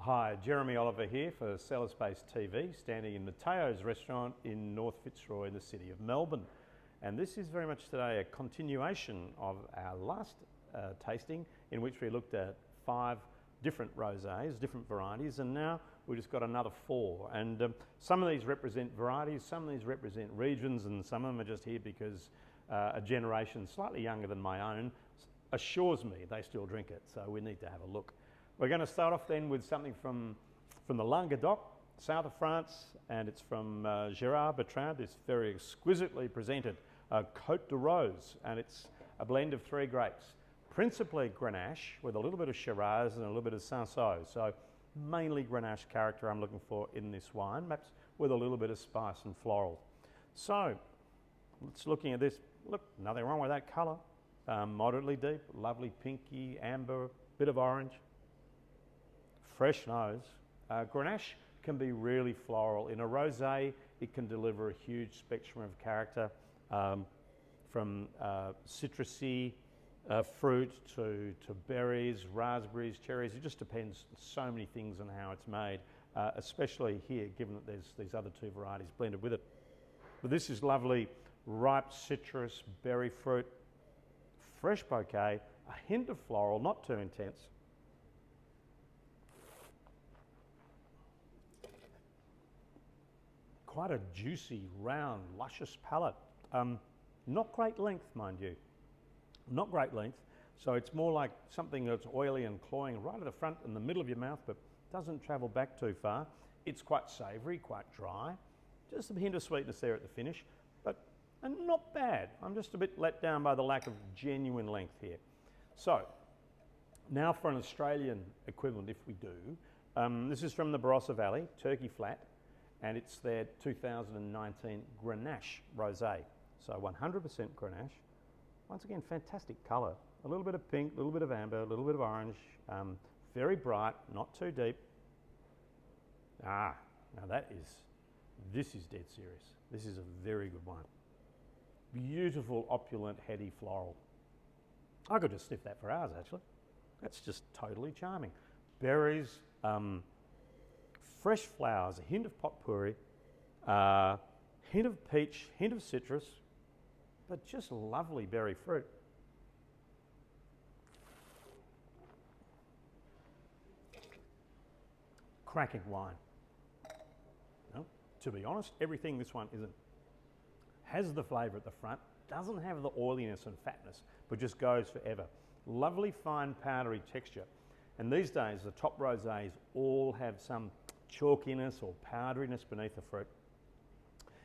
Hi, Jeremy Oliver here for CellarSpace TV, standing in Mateo's restaurant in North Fitzroy in the city of Melbourne. And this is very much today a continuation of our last tasting, in which we looked at 5 different rosés, different varieties, and now we've just got another 4. And some of these represent varieties, some of these represent regions, and some of them are just here because a generation slightly younger than my own assures me they still drink it, so we need to have a look. We're going to start off then with something from the Languedoc, south of France, and it's from Gérard Bertrand, this very exquisitely presented Côte de Rose, and it's a blend of 3 grapes, principally Grenache with a little bit of Shiraz and a little bit of Cinsault. So mainly Grenache character I'm looking for in this wine, perhaps with a little bit of spice and floral. So let's looking at this. Look, nothing wrong with that colour. Moderately deep, lovely pinky, amber, bit of orange. Fresh nose. Grenache can be really floral. In a rosé, it can deliver a huge spectrum of character, from citrusy fruit to berries, raspberries, cherries. It just depends on so many things on how it's made, especially here, given that there's these other 2 varieties blended with it. But this is lovely, ripe citrus, berry fruit, fresh bouquet, a hint of floral, not too intense. Quite a juicy, round, luscious palate. Not great length, mind you. Not great length. So it's more like something that's oily and cloying right at the front in the middle of your mouth, but doesn't travel back too far. It's quite savoury, quite dry. Just a hint of sweetness there at the finish, and not bad. I'm just a bit let down by the lack of genuine length here. So now for an Australian equivalent, if we do. This is from the Barossa Valley, Turkey Flat, and it's their 2019 Grenache Rosé. So 100% Grenache. Once again, fantastic colour. A little bit of pink, a little bit of amber, a little bit of orange. Very bright, not too deep. Now this is dead serious. This is a very good wine. Beautiful, opulent, heady floral. I could just sniff that for hours, actually. That's just totally charming. Berries, fresh flowers, a hint of potpourri, hint of peach, hint of citrus, but just lovely berry fruit. Cracking wine. Well, to be honest, everything this one isn't. Has the flavour at the front, doesn't have the oiliness and fatness, but just goes forever. Lovely fine powdery texture. And these days, the top rosés all have some chalkiness or powderiness beneath the fruit.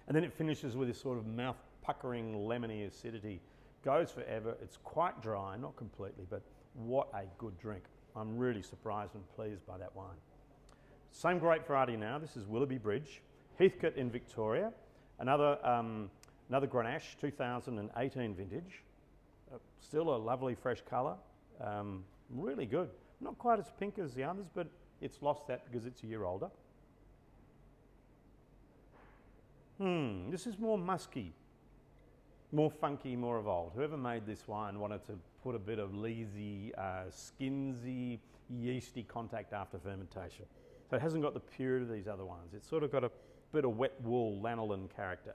And then it finishes with this sort of mouth-puckering lemony acidity. Goes forever. It's quite dry, not completely, but what a good drink. I'm really surprised and pleased by that wine. Same grape variety now. This is Willoughby Bridge, Heathcote in Victoria. Another Grenache, 2018 vintage. Still a lovely fresh colour. Really good. Not quite as pink as the others, but it's lost that because it's a year older. This is more musky, more funky, more evolved. Whoever made this wine wanted to put a bit of leesy, skinsy, yeasty contact after fermentation. So it hasn't got the purity of these other ones. It's sort of got a bit of wet wool, lanolin character.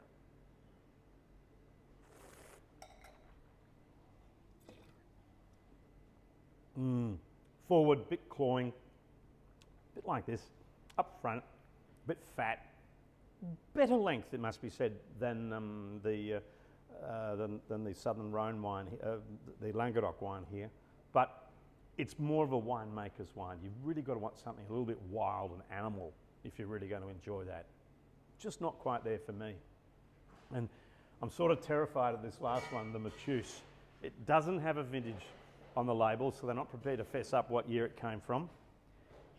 Forward, bit cloying, bit like this, up front, bit fat, better length, it must be said, than the Southern Rhone wine, the Languedoc wine here, but it's more of a winemaker's wine. You've really got to want something a little bit wild and animal if you're really going to enjoy that. Just not quite there for me. And I'm sort of terrified of this last one, the Matus. It doesn't have a vintage on the label, so they're not prepared to fess up what year it came from.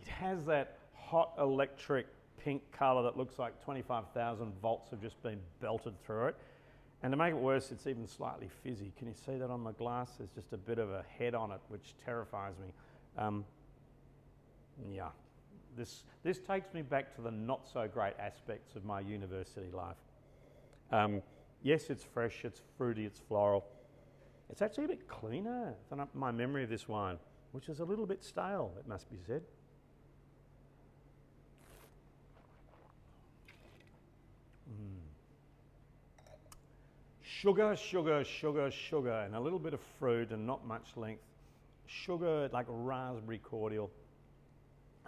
It has that hot electric pink colour that looks like 25,000 volts have just been belted through it. And to make it worse, it's even slightly fizzy. Can you see that on my glass? There's just a bit of a head on it, which terrifies me. Yeah, this takes me back to the not so great aspects of my university life. Yes, it's fresh, it's fruity, it's floral. It's actually a bit cleaner than my memory of this wine, which is a little bit stale, it must be said. Sugar, sugar, sugar, sugar, and a little bit of fruit and not much length. Sugar, like raspberry cordial.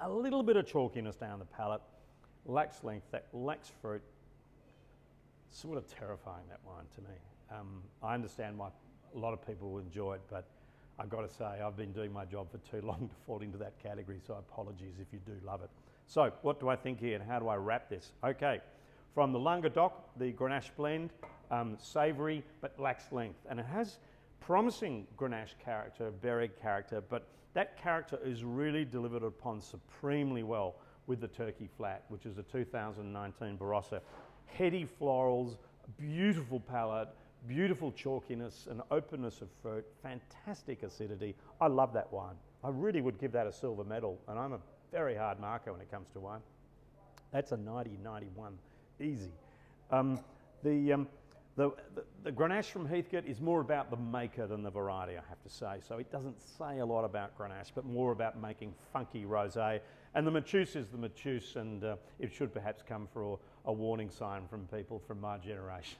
A little bit of chalkiness down the palate. Lacks length, that lacks fruit. Sort of terrifying, that wine to me. I understand why a lot of people will enjoy it, but I've got to say I've been doing my job for too long to fall into that category, so apologies if you do love it. So what do I think here and how do I wrap this? Okay, from the Languedoc, the Grenache blend, savoury but lacks length, and it has promising Grenache character, berry character, but that character is really delivered upon supremely well with the Turkey Flat, which is a 2019 Barossa. Heady florals, beautiful palate, beautiful chalkiness and openness of fruit, fantastic acidity. I love that wine. I really would give that a silver medal, and I'm a very hard marker when it comes to wine. That's a 90, 91, easy. The Grenache from Heathcote is more about the maker than the variety, I have to say. So it doesn't say a lot about Grenache, but more about making funky rosé. And the Matus is the Matus, and it should perhaps come for a warning sign from people from my generation.